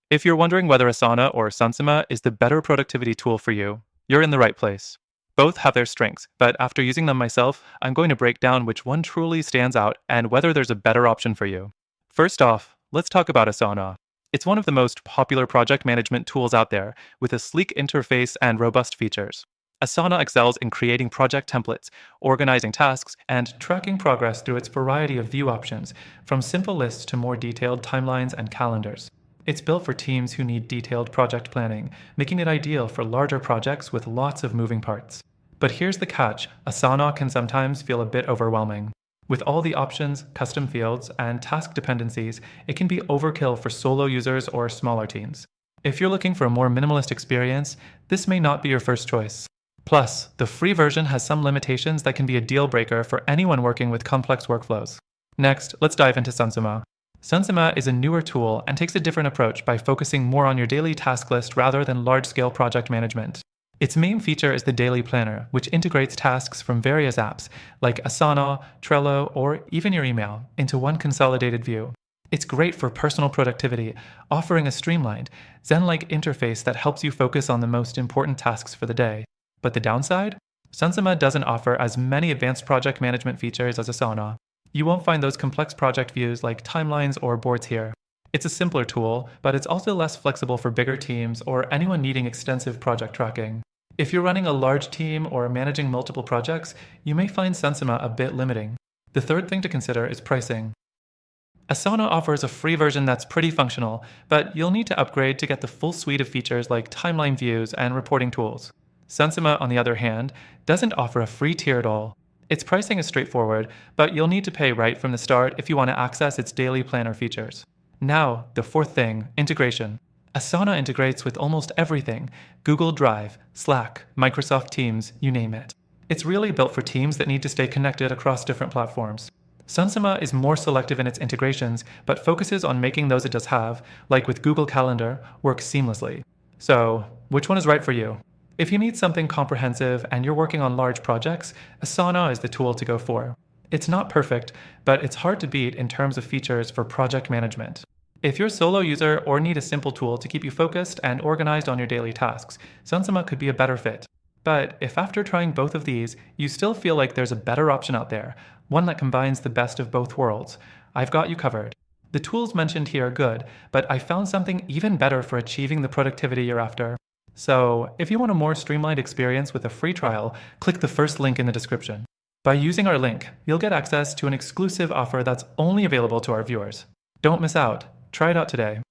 If you're wondering whether Asana or Sunsama is the better productivity tool for you, you're in the right place. Both have their strengths, but after using them myself, I'm going to break down which one truly stands out and whether there's a better option for you. First off, let's talk about Asana. It's one of the most popular project management tools out there, with a sleek interface and robust features. Asana excels in creating project templates, organizing tasks, and tracking progress through its variety of view options, from simple lists to more detailed timelines and calendars. It's built for teams who need detailed project planning, making it ideal for larger projects with lots of moving parts. But here's the catch: Asana can sometimes feel a bit overwhelming. With all the options, custom fields, and task dependencies, it can be overkill for solo users or smaller teams. If you're looking for a more minimalist experience, this may not be your first choice. Plus, the free version has some limitations that can be a deal breaker for anyone working with complex workflows. Next, let's dive into Sunsama. Sunsama is a newer tool and takes a different approach by focusing more on your daily task list rather than large-scale project management. Its main feature is the Daily Planner, which integrates tasks from various apps like Asana, Trello, or even your email into one consolidated view. It's great for personal productivity, offering a streamlined, Zen-like interface that helps you focus on the most important tasks for the day. But the downside? Sunsama doesn't offer as many advanced project management features as Asana. You won't find those complex project views like timelines or boards here. It's a simpler tool, but it's also less flexible for bigger teams or anyone needing extensive project tracking. If you're running a large team or managing multiple projects, you may find Sunsama a bit limiting. The third thing to consider is pricing. Asana offers a free version that's pretty functional, but you'll need to upgrade to get the full suite of features like timeline views and reporting tools. Sunsama, on the other hand, doesn't offer a free tier at all. Its pricing is straightforward, but you'll need to pay right from the start if you want to access its daily planner features. Now, the fourth thing, integration. Asana integrates with almost everything: Google Drive, Slack, Microsoft Teams, you name it. It's really built for teams that need to stay connected across different platforms. Sunsama is more selective in its integrations, but focuses on making those it does have, like with Google Calendar, work seamlessly. So, which one is right for you? If you need something comprehensive and you're working on large projects, Asana is the tool to go for. It's not perfect, but it's hard to beat in terms of features for project management. If you're a solo user or need a simple tool to keep you focused and organized on your daily tasks, Sunsama could be a better fit. But if after trying both of these, you still feel like there's a better option out there, one that combines the best of both worlds, I've got you covered. The tools mentioned here are good, but I found something even better for achieving the productivity you're after. So, if you want a more streamlined experience with a free trial, click the first link in the description. By using our link, you'll get access to an exclusive offer that's only available to our viewers. Don't miss out. Try it out today.